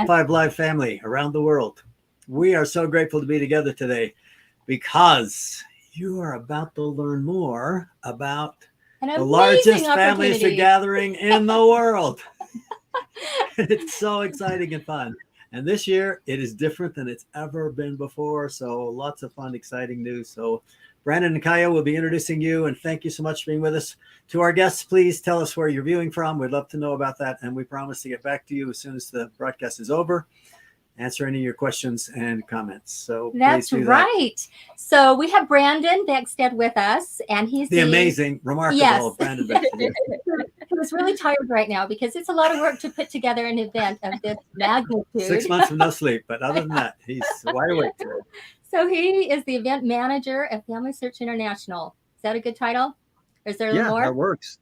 Five Live family around the world. We are so grateful to be together today because you are about to learn more about the largest family gathering in the world. It's so exciting and fun. And this year, it is different than it's ever been before. So lots of fun, exciting news. So Brandon and Kaija will be introducing you. And thank you so much for being with us. To our guests, please tell us where you're viewing from. We'd love to know about that. And we promise to get back to you as soon as the broadcast is over. Answer any of your questions and comments. So that's right. So we have Brandon Beckstead with us, and he's the amazing, remarkable Brandon Beckstead. He was really tired right now because it's a lot of work to put together an event of this magnitude. 6 months of no sleep, but other than that, he's wide awake today. So he is the event manager at Family Search International. Is that a good title? Or is there a little more? Yeah, that works.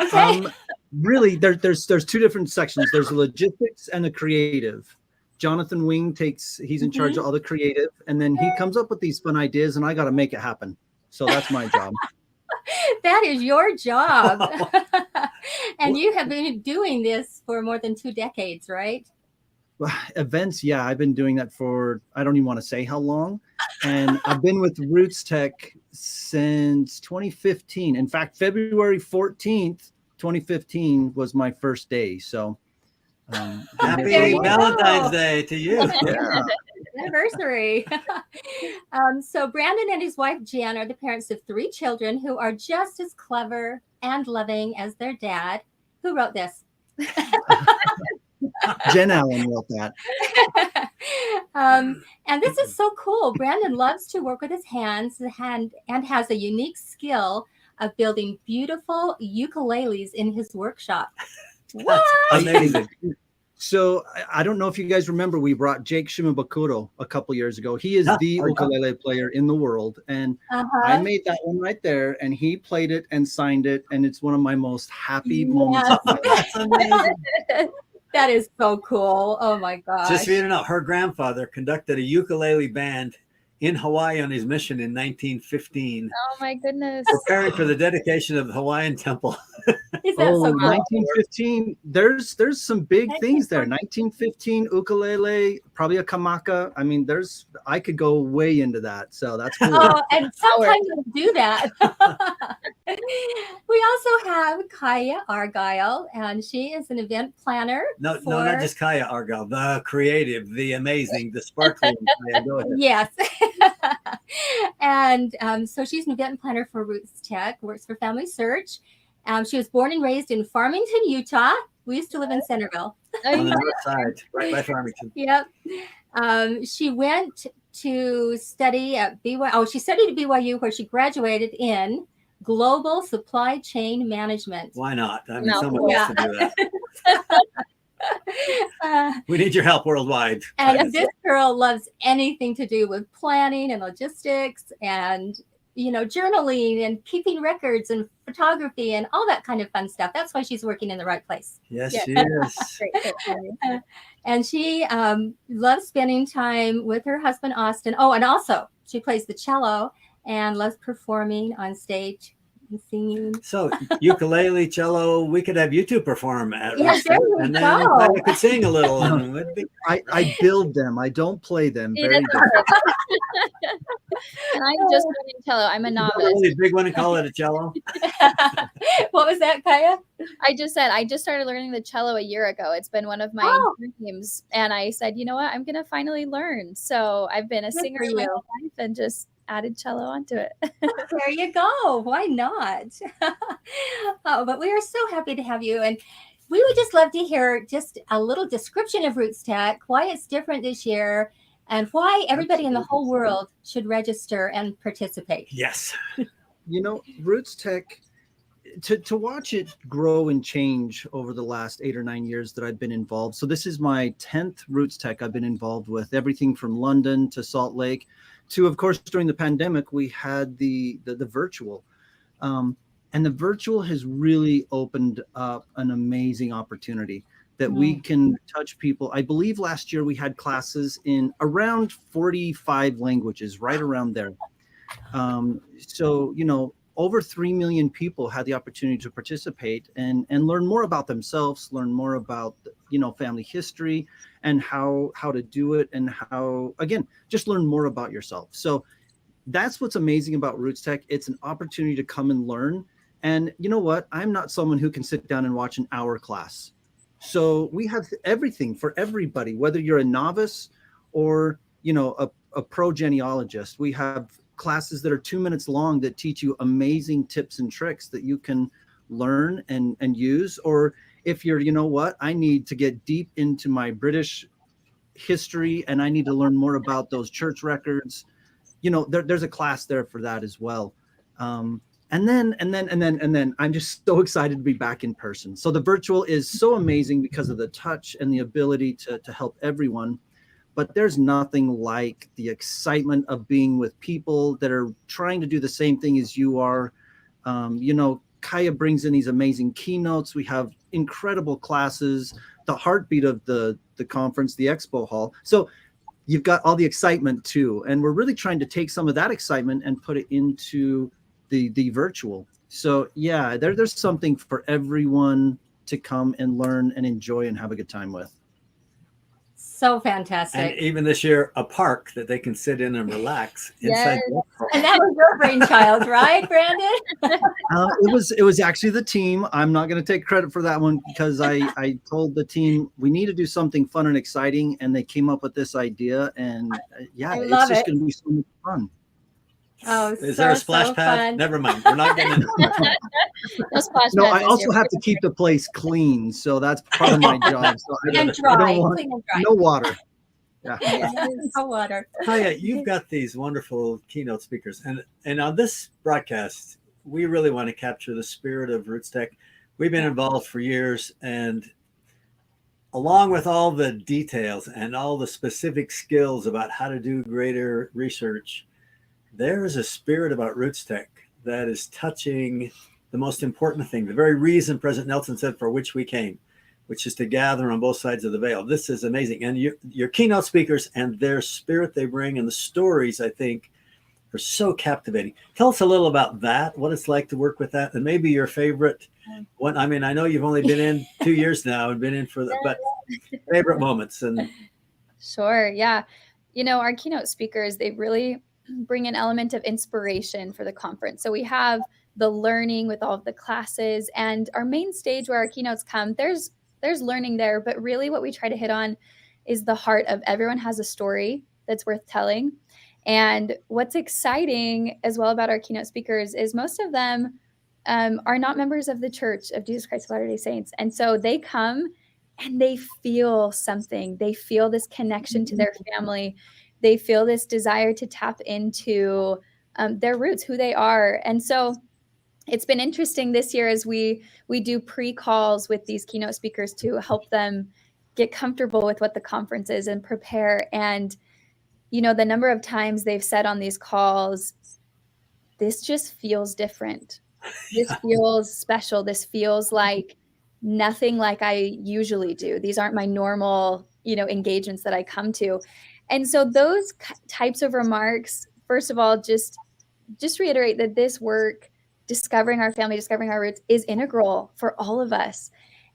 Okay. Really, there's two different sections. There's the logistics and the creative. Jonathan Wing he's in charge of all the creative, and then he comes up with these fun ideas, and I got to make it happen. So that's my job. That is your job. And you have been doing this for more than 2 decades, right? Events, yeah, I've been doing that for, I don't even want to say how long. And I've been with RootsTech since 2015. In fact, February 14th, 2015 was my first day. So happy Valentine's Day to you. Yeah. Anniversary. So Brandon and his wife Jen are the parents of 3 children who are just as clever and loving as their dad. Who wrote this? Jen Allen wrote that. And this is so cool. Brandon loves to work with his hands and has a unique skill of building beautiful ukuleles in his workshop. What? Amazing. So I don't know if you guys remember, we brought Jake Shimabukuro a couple years ago. He is the ukulele player in the world. And I made that one right there, and he played it and signed it. And it's one of my most happy moments of my life. That's amazing. That is so cool. Oh my gosh. Just for you to know, her grandfather conducted a ukulele band in Hawaii on his mission in 1915. Oh my goodness. Preparing for the dedication of the Hawaiian temple. Is that so cool? 1915. There's some big things there. 1915 ukulele, probably a kamaka. I mean, I could go way into that. So that's cool. Oh, and sometimes we do that. We also have Kaija Argyle, and she is an event planner. No, not just Kaija Argyle, the creative, the amazing, the sparkling. Go ahead. Yes. And so she's an event planner for RootsTech, works for Family Search. She was born and raised in Farmington, Utah. We used to live in Centerville. On the north side, right by Farmington. Yep. She went to study at BYU. Oh, she studied at BYU, where she graduated in Global Supply Chain Management. Why not? I mean, someone has to do that. We need your help worldwide. And this girl loves anything to do with planning and logistics and, journaling and keeping records and photography and all that kind of fun stuff. That's why she's working in the right place. Yes, she is. And she loves spending time with her husband, Austin. Oh, and also she plays the cello and loves performing on stage and singing. So ukulele, cello, we could have you two perform at and then I could sing a little. I build them. I don't play them. Very different. And I'm just learning cello. I'm a novice. Really big one and call it a cello. What was that, Kaija? I just started learning the cello a year ago. It's been one of my dreams. And I said, you know what? I'm going to finally learn. So I've been a singer my whole life and just added cello onto it. There you go. Why not? But we are so happy to have you. And we would just love to hear just a little description of RootsTech, why it's different this year, and why everybody in the whole world should register and participate. Yes. RootsTech, to watch it grow and change over the last 8 or 9 years that I've been involved. So this is my 10th RootsTech I've been involved with, everything from London to Salt Lake to, of course, during the pandemic, we had the virtual. And the virtual has really opened up an amazing opportunity that we can touch people. I believe last year we had classes in around 45 languages, right around there. So, over 3 million people had the opportunity to participate and learn more about themselves, learn more about, family history and how to do it, and how, again, just learn more about yourself. So that's what's amazing about RootsTech. It's an opportunity to come and learn. And you know what? I'm not someone who can sit down and watch an hour class. So we have everything for everybody, whether you're a novice or, a pro genealogist. We have classes that are 2 minutes long that teach you amazing tips and tricks that you can learn and use. Or if you're, I need to get deep into my British history and I need to learn more about those church records, there's a class there for that as well. And then I'm just so excited to be back in person. So the virtual is so amazing because of the touch and the ability to help everyone. But there's nothing like the excitement of being with people that are trying to do the same thing as you are. Kaija brings in these amazing keynotes. We have incredible classes, the heartbeat of the conference, the expo hall. So you've got all the excitement too. And we're really trying to take some of that excitement and put it into the virtual. So yeah, there's something for everyone to come and learn and enjoy and have a good time with. So fantastic. And even this year, a park that they can sit in and relax inside. And that was your brainchild, right, Brandon? It was actually the team. I'm not going to take credit for that one because I told the team we need to do something fun and exciting, and they came up with this idea. And it's just going to be so much fun. Oh, is there a splash pad? Fun. Never mind. We're not getting into that. No, I also have to keep the place clean, so that's part of my job. So and dry, clean and dry. No water. Yeah. No water. Kaija, you've got these wonderful keynote speakers, and on this broadcast, we really want to capture the spirit of RootsTech. We've been involved for years, and along with all the details and all the specific skills about how to do greater research, there is a spirit about RootsTech that is touching the most important thing, the very reason President Nelson said for which we came, which is to gather on both sides of the veil. This is amazing. And your keynote speakers and their spirit they bring and the stories, I think, are so captivating. Tell us a little about that, what it's like to work with that, and maybe your favorite one. I mean, I know you've only been in 2 years now and been in for but favorite moments. And Sure, yeah. Our keynote speakers, they really bring an element of inspiration for the conference. So we have the learning with all of the classes, and our main stage where our keynotes come, there's learning there, but really what we try to hit on is the heart of everyone has a story that's worth telling. And what's exciting as well about our keynote speakers is most of them are not members of the Church of Jesus Christ of Latter-day Saints. And so they come and they feel something. They feel this connection to their family. They feel this desire to tap into their roots, who they are. And so it's been interesting this year as we do pre-calls with these keynote speakers to help them get comfortable with what the conference is and prepare. And, the number of times they've said on these calls, this just feels different. This feels special. This feels like nothing like I usually do. These aren't my normal, engagements that I come to. And so those types of remarks, first of all, just reiterate that this work, discovering our family, discovering our roots, is integral for all of us.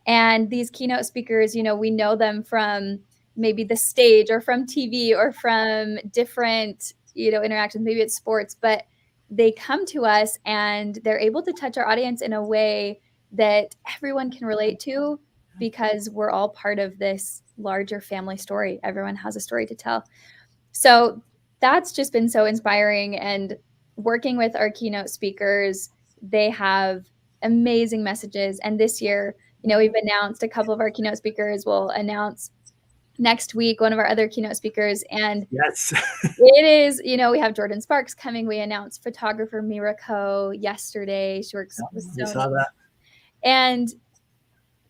And these keynote speakers, we know them from maybe the stage or from TV or from different, interactions, maybe it's sports, but they come to us and they're able to touch our audience in a way that everyone can relate to because we're all part of this larger family story. Everyone has a story to tell. So that's just been so inspiring. And working with our keynote speakers, they have amazing messages. And this year, we've announced a couple of our keynote speakers. We'll announce next week one of our other keynote speakers. And yes, it is, we have Jordan Sparks coming. We announced photographer Mirako yesterday. She works with Sony. I saw that. And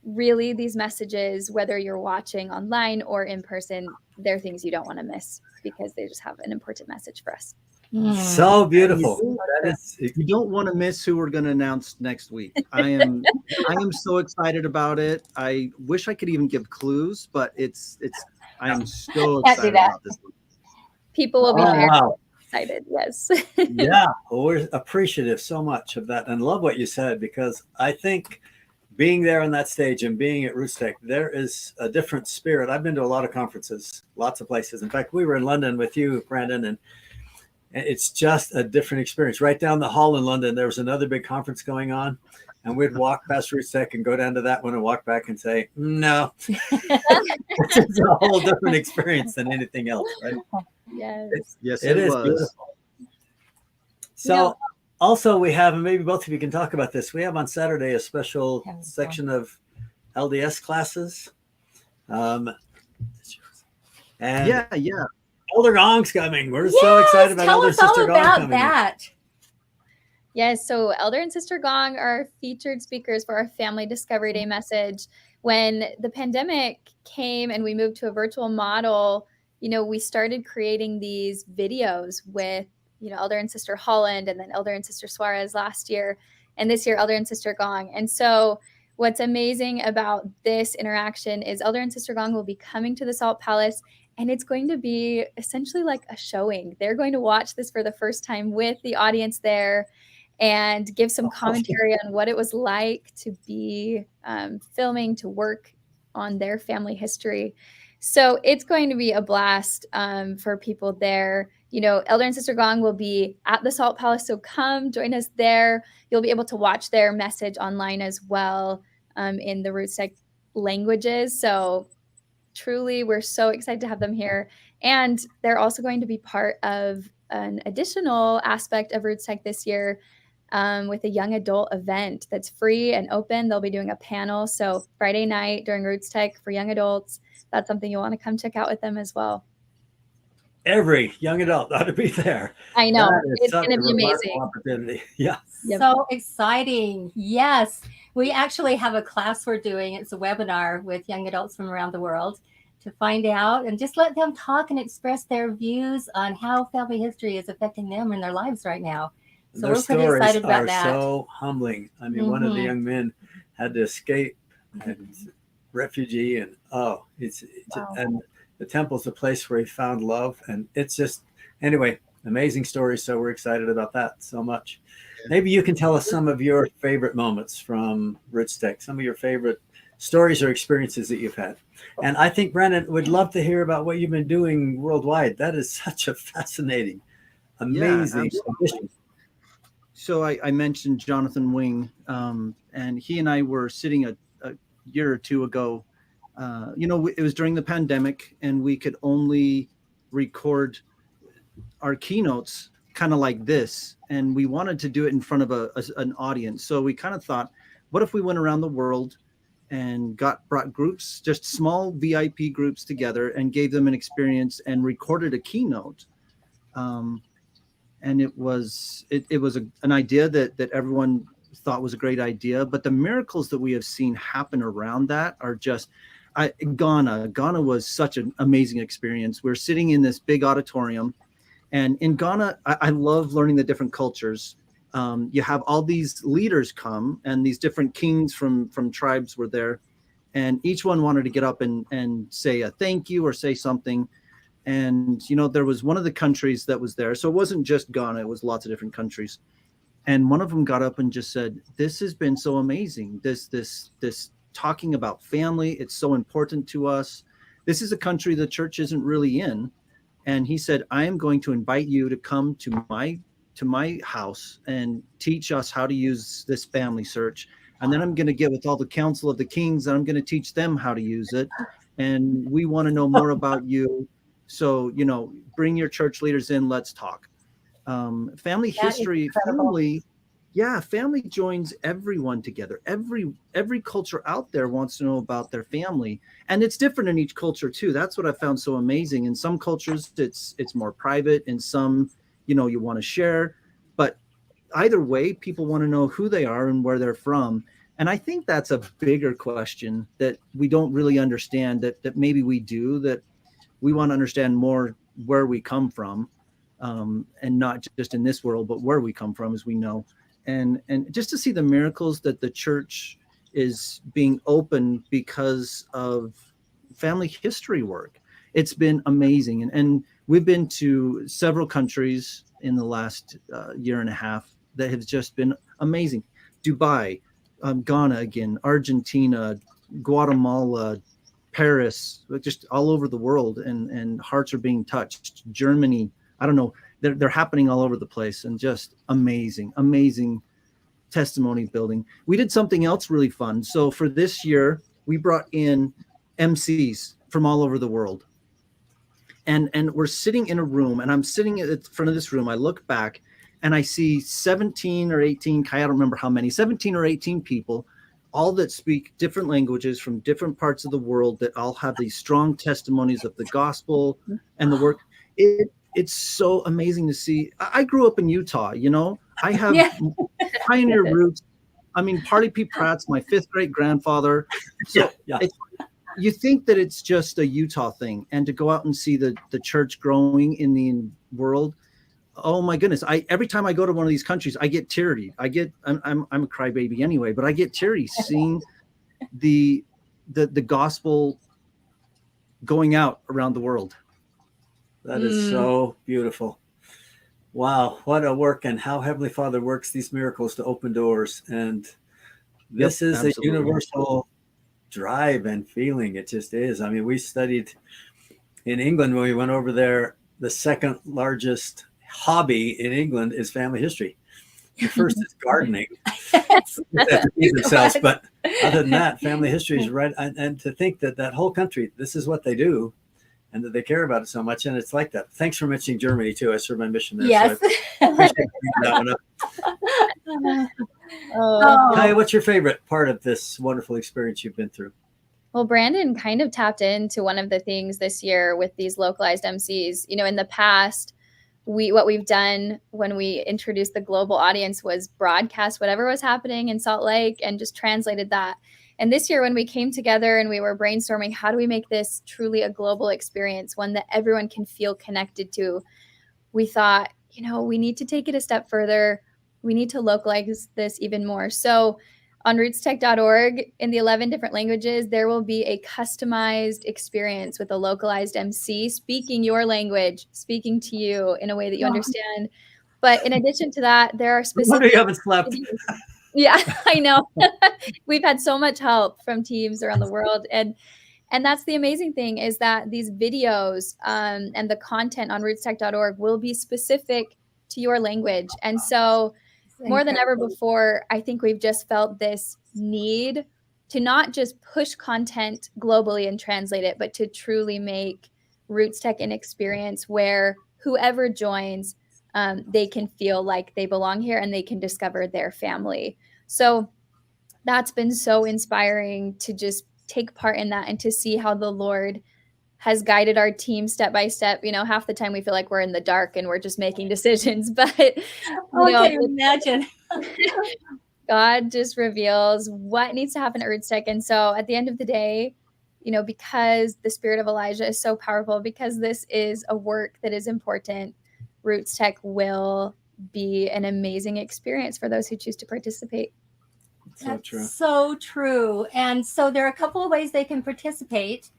really, these messages, whether you're watching online or in person, they're things you don't want to miss because they just have an important message for us. So beautiful. You don't want to miss who we're going to announce next week. I am so excited about it. I wish I could even give clues, but I am so excited about this one. People will be very excited. Yes. Yeah, well, we're appreciative so much of that and love what you said, because I think being there on that stage and being at RootsTech, there is a different spirit. I've been to a lot of conferences, lots of places. In fact, we were in London with you, Brandon, and it's just a different experience. Right down the hall in London, there was another big conference going on, and we'd walk past RootsTech and go down to that one and walk back and say, no, it's a whole different experience than anything else, right? Yes. Yes, it is was. beautiful. So also we have, and maybe both of you can talk about this, we have on Saturday a special section of LDS classes. And Yeah. Elder Gong's coming. We're so excited about Elder Sister Gong coming. That. Yes, so Elder and Sister Gong are featured speakers for our Family Discovery Day message. When the pandemic came and we moved to a virtual model, we started creating these videos with, Elder and Sister Holland, and then Elder and Sister Suarez last year, and this year Elder and Sister Gong. And so what's amazing about this interaction is Elder and Sister Gong will be coming to the Salt Palace, and it's going to be essentially like a showing. They're going to watch this for the first time with the audience there and give some commentary on what it was like to be filming, to work on their family history. So it's going to be a blast for people there. Elder and Sister Gong will be at the Salt Palace, so come join us there. You'll be able to watch their message online as well in the RootsTech languages. So truly, we're so excited to have them here. And they're also going to be part of an additional aspect of RootsTech this year with a young adult event that's free and open. They'll be doing a panel. So Friday night during RootsTech for young adults, that's something you'll want to come check out with them as well. Every young adult ought to be there. I know. It's going to be amazing. Opportunity. Yeah. Yep. So exciting. Yes. We actually have a class we're doing. It's a webinar with young adults from around the world to find out and just let them talk and express their views on how family history is affecting them in their lives right now. So their we're pretty excited about that. So humbling. I mean, one of the young men had to escape and refugee, and and the temple's a place where he found love, and it's just amazing story. So we're excited about that so much. Maybe you can tell us some of your favorite moments from RootsTech, some of your favorite stories or experiences that you've had. And I think Brandon would love to hear about what you've been doing worldwide. That is such a fascinating, amazing mission. So I mentioned Jonathan Wing, and he and I were sitting a year or two ago. It was during the pandemic, and we could only record our keynotes kind of like this, and we wanted to do it in front of an audience. So we kind of thought, what if we went around the world and brought groups, just small VIP groups together, and gave them an experience and recorded a keynote. And it was an idea that everyone thought was a great idea, but the miracles that we have seen happen around that are just. Ghana was such an amazing experience. We're sitting in this big auditorium, and in Ghana, I love learning the different cultures. You have all these leaders come, and these different kings from tribes were there, and each one wanted to get up and say a thank you or say something. And there was one of the countries that was there, so it wasn't just Ghana; it was lots of different countries. And one of them got up and just said, "This has been so amazing. This talking about family, it's so important to us. This is a country the church isn't really in." And he said, "I am going to invite you to come to my house and teach us how to use this family search. And then I'm going to get with all the council of the kings, and I'm going to teach them how to use it. And we want to know more about you. So, bring your church leaders in, let's talk." Family history, family joins everyone together. Every culture out there wants to know about their family, and it's different in each culture too. That's what I found so amazing. In some cultures, it's more private. In some, you want to share, but either way, people want to know who they are and where they're from. And I think that's a bigger question that we don't really understand. That maybe we do. That we want to understand more where we come from, and not just in this world, but where we come from, as we know. And just to see the miracles that the church is being open because of family history work. It's been amazing. And we've been to several countries in the last year and a half that have just been amazing. Dubai, Ghana again, Argentina, Guatemala, Paris, just all over the world, and hearts are being touched. Germany, I don't know, they're happening all over the place, and just amazing testimony building. We did something else really fun. So for this year, we brought in MCs from all over the world. And we're sitting in a room, and I'm sitting at the front of this room. I look back and I see 17 or 18, I don't remember how many, 17 or 18 people, all that speak different languages from different parts of the world, that all have these strong testimonies of the gospel and the work. It's so amazing to see. I grew up in Utah, you know, I have pioneer roots. I mean, Parley P. Pratt's my 5th great grandfather. So you think that it's just a Utah thing, and to go out and see the church growing in the world. Oh my goodness. Every time I go to one of these countries, I get teary. I'm a crybaby anyway, but I get teary seeing the gospel going out around the world. That is so beautiful. Wow, what a work, and how Heavenly Father works these miracles to open doors. And this is a universal drive and feeling. It just is. I mean, we studied in England when we went over there. The second largest hobby in England is family history. The first is gardening. Themselves, but other than that, family history is right. And to think that whole country, this is what they do, and that they care about it so much. And it's like that. Thanks for mentioning Germany too. I served my mission there. Yes. So I appreciate that one up. Kaija, what's your favorite part of this wonderful experience you've been through? Well, Brandon kind of tapped into one of the things this year with these localized MCs. You know, in the past, what we've done when we introduced the global audience was broadcast whatever was happening in Salt Lake and just translated that. And this year, when we came together and we were brainstorming, how do we make this truly a global experience, one that everyone can feel connected to? We thought, you know, we need to take it a step further. We need to localize this even more. So on rootstech.org, in the 11 different languages, there will be a customized experience with a localized MC speaking your language, speaking to you in a way that you understand. But in addition to that, there are specific... Wonder you haven't slept. Yeah, I know. We've had so much help from teams around the world. And that's the amazing thing, is that these videos and the content on rootstech.org will be specific to your language. And so more than ever before, I think we've just felt this need to not just push content globally and translate it, but to truly make RootsTech an experience where whoever joins, they can feel like they belong here and they can discover their family. So that's been so inspiring to just take part in that and to see how the Lord has guided our team step by step. You know, half the time we feel like we're in the dark and we're just making decisions, but I can imagine. God just reveals what needs to happen at RootsTech. And so at the end of the day, you know, because the spirit of Elijah is so powerful, because this is a work that is important, RootsTech will be an amazing experience for those who choose to participate. That's so true. And so there are a couple of ways they can participate.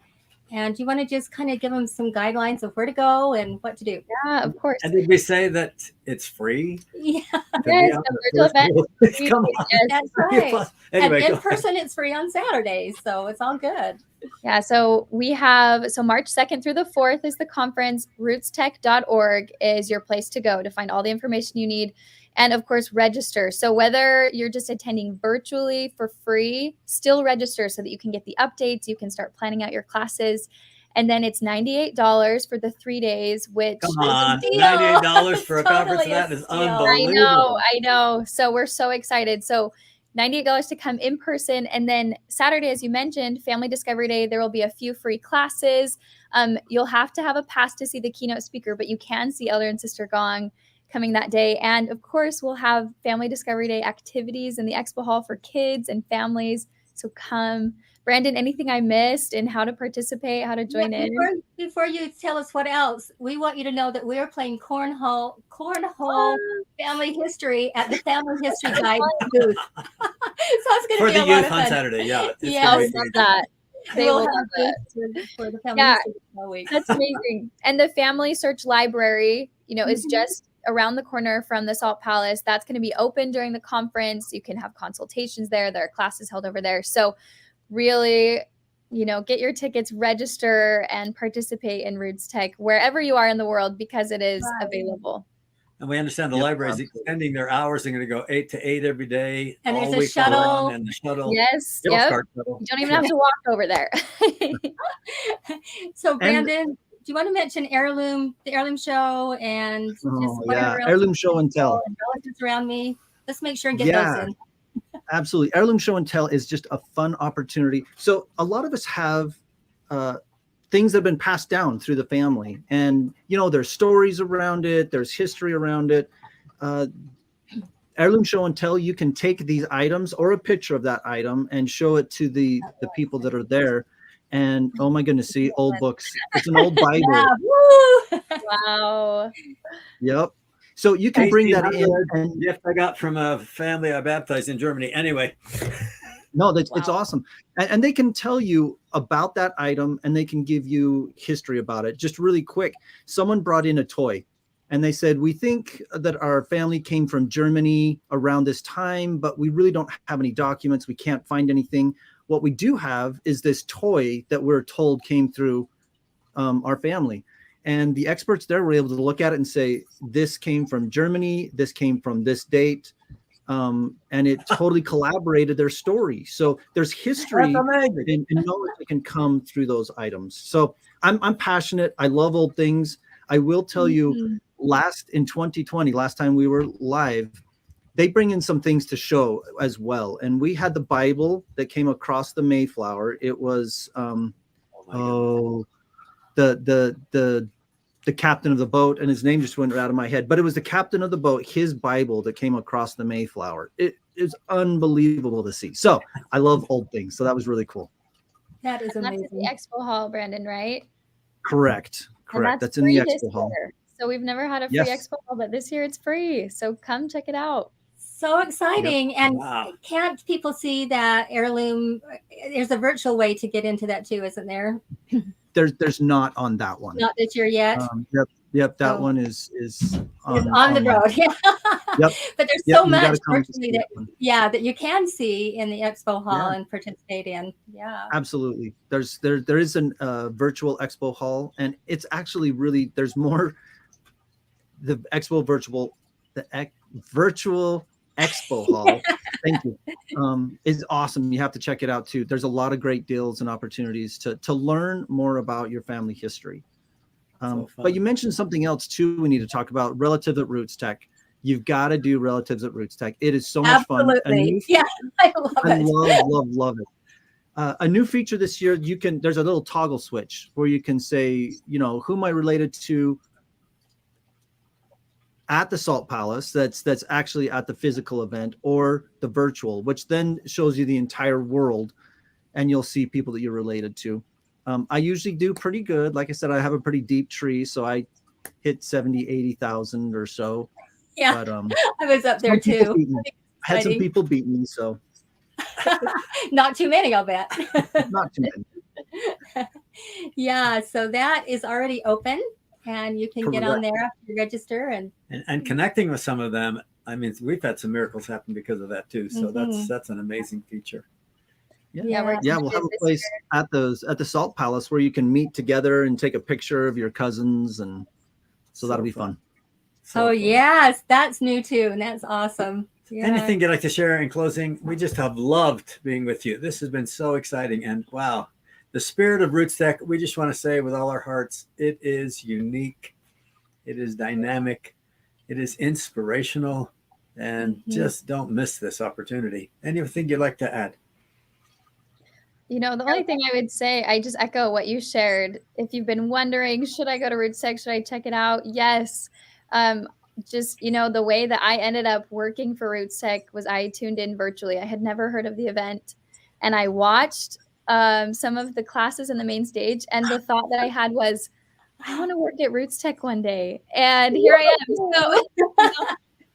And do you want to just kind of give them some guidelines of where to go and what to do? Yeah, of course. And did we say that it's free? Yeah. Yes, the virtual event. Come on. That's right. Anyway, and in person, it's free on Saturdays. So it's all good. Yeah, so we have, March 2nd through the 4th is the conference. RootsTech.org is your place to go to find all the information you need. And of course, register. So whether you're just attending virtually for free, still register so that you can get the updates. You can start planning out your classes. And then it's $98 for the 3 days, which come on, $98 for a conference. That is unbelievable. I know. So we're so excited. So $98 to come in person. And then Saturday, as you mentioned, Family Discovery Day, there will be a few free classes. You'll have to have a pass to see the keynote speaker, but you can see Elder and Sister Gong coming that day. And of course, we'll have Family Discovery Day activities in the expo hall for kids and families. So come. Brandon, anything I missed and how to participate, how to join in? Before you tell us what else, we want you to know that we are playing cornhole family history at the Family History Guide booth. So it's going to be a lot of fun. On Saturday. Yeah. I would love that. They will love that for the Family History Week. That's amazing. And the Family Search Library, you know, is just around the corner from the Salt Palace. That's going to be open during the conference. You can have consultations there. There are classes held over there. So really, get your tickets, register, and participate in RootsTech wherever you are in the world, because it is available. And we understand the library is extending their hours. They're going to go 8 to 8 every day. And all there's a week shuttle. long, and the shuttle. Yes. Yep. You don't even have to walk over there. So Brandon, do you want to mention the heirloom show, and just whatever else? Heirloom show and tell. And relatives around me. Let's make sure and get those in. Absolutely. Heirloom show and tell is just a fun opportunity. So a lot of us have things that have been passed down through the family, and there's stories around it, there's history around it. Heirloom show and tell, you can take these items or a picture of that item and show it to the people that are there. And oh my goodness, see, old books. It's an old Bible. Yeah. Wow. Yep. So you can bring that in. And gift I got from a family I baptized in Germany. Anyway. No, it's awesome. And they can tell you about that item, and they can give you history about it. Just really quick, someone brought in a toy, and they said, we think that our family came from Germany around this time, but we really don't have any documents. We can't find anything. What we do have is this toy that we're told came through our family. And the experts there were able to look at it and say, this came from Germany, this came from this date. And it totally collaborated their story. So there's history and knowledge that can come through those items. So I'm passionate. I love old things. I will tell you, in 2020, last time we were live, they bring in some things to show as well. And we had the Bible that came across the Mayflower. It was the captain of the boat, and his name just went out of my head, but it was the captain of the boat, his Bible that came across the Mayflower. It is unbelievable to see. So I love old things. So that was really cool. That is amazing. That's in the expo hall, Brandon, right? Correct. That's in the expo hall. So we've never had a free expo hall, but this year it's free. So come check it out. So exciting. And can't people see that heirloom? There's a virtual way to get into that too, isn't there? There's not on that one. Not this year yet. Yep. That one is on the road. Yeah. Yep. But there's so much virtually that you can see in the expo hall and participate in. Yeah. Absolutely. There is a virtual expo hall, and it's actually really, there's more. The virtual expo hall. Thank you. Is awesome. You have to check it out too. There's a lot of great deals and opportunities to learn more about your family history. But you mentioned something else too. We need to talk about relatives at RootsTech. You've got to do relatives at RootsTech. It is so much fun. Yeah, I love it. Love it. A new feature this year, there's a little toggle switch where you can say, who am I related to at the Salt Palace that's actually at the physical event, or the virtual, which then shows you the entire world, and you'll see people that you're related to. I usually do pretty good. Like I said, I have a pretty deep tree, so I hit 70, 80,000 or so. Yeah, but, I was up there too. Had some people beat me, so. Not too many, I'll bet. Not too many. Yeah, so that is already open. And you can get on there after you register and connecting with some of them. I mean, we've had some miracles happen because of that too. So that's an amazing feature. We'll have a place at the Salt Palace where you can meet together and take a picture of your cousins, and so that'll be fun. Yes, that's new too, and that's awesome. Yeah. Anything you'd like to share in closing? We just have loved being with you. This has been so exciting, and wow. The spirit of RootsTech, we just want to say with all our hearts, it is unique, it is dynamic, it is inspirational, and just don't miss this opportunity. Anything you'd like to add? The only thing I would say, I just echo what you shared. If you've been wondering, should I go to RootsTech? Should I check it out? Yes. The way that I ended up working for RootsTech was I tuned in virtually. I had never heard of the event, and I watched some of the classes in the main stage, and the thought that I had was, I want to work at RootsTech one day, and here I am. So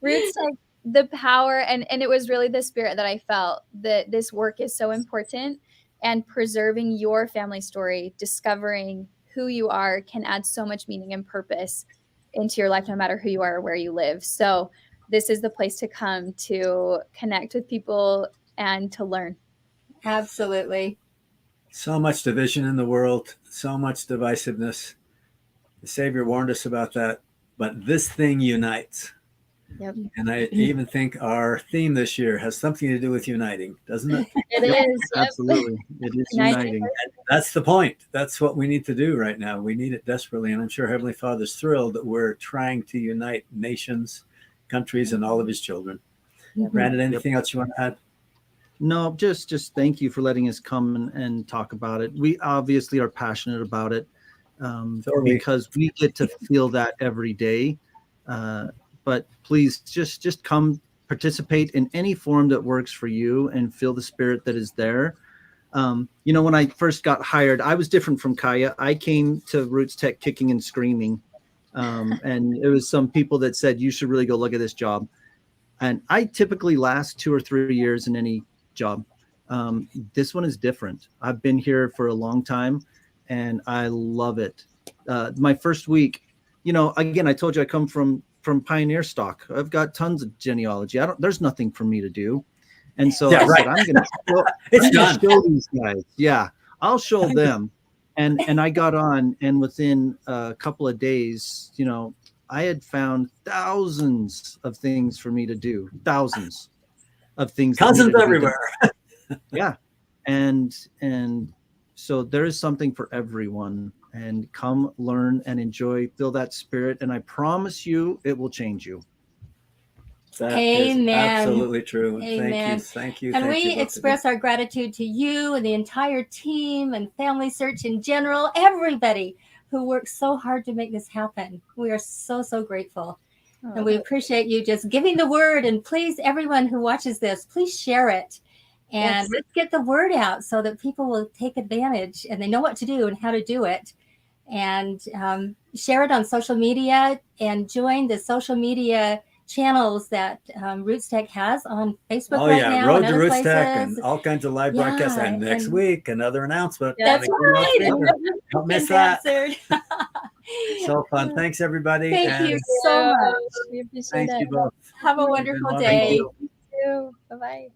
RootsTech, the power, and it was really the spirit that I felt, that this work is so important, and preserving your family story, discovering who you are, can add so much meaning and purpose into your life, no matter who you are or where you live. So this is the place to come to connect with people and to learn. Absolutely. So much division in the world, so much divisiveness. The Savior warned us about that, but this thing unites. Yep. And I even think our theme this year has something to do with uniting, doesn't it? It is. Yep. Absolutely. It is Uniting. uniting. That's the point. That's what we need to do right now. We need it desperately. And I'm sure Heavenly Father's thrilled that we're trying to unite nations, countries, and all of his children. Brandon, anything else you want to add? No, just thank you for letting us come and talk about it. We obviously are passionate about it because we get to feel that every day. But please just come participate in any form that works for you and feel the spirit that is there. When I first got hired, I was different from Kaija. I came to RootsTech kicking and screaming. And it was some people that said, you should really go look at this job. And I typically last 2 or 3 years in any job. This one is different. I've been here for a long time and I love it. My first week, again, I told you I come from pioneer stock. I've got tons of genealogy. There's nothing for me to do. And so I said, I'm going to show these guys. Yeah, I'll show them. And I got on, and within a couple of days, I had found thousands of things for me to do. Thousands of things. Cousins everywhere. Yeah. And so there is something for everyone. And come learn and enjoy, feel that spirit. And I promise you, it will change you. That Amen. is absolutely true. Amen. Thank you. And we express our gratitude to you and the entire team and Family Search in general, everybody who worked so hard to make this happen. We are so, so grateful. And we appreciate you just giving the word. And please, everyone who watches this, please share it. And let's get the word out so that people will take advantage and they know what to do and how to do it. And share it on social media and join the social media channels that RootsTech has on Facebook now. Road to RootsTech and all kinds of live broadcasts. And next week, another announcement. That's right. Don't miss that. So fun. Thanks, everybody. Thank you so much. We appreciate Thank it. you both. Have a wonderful day. You too. Bye-bye.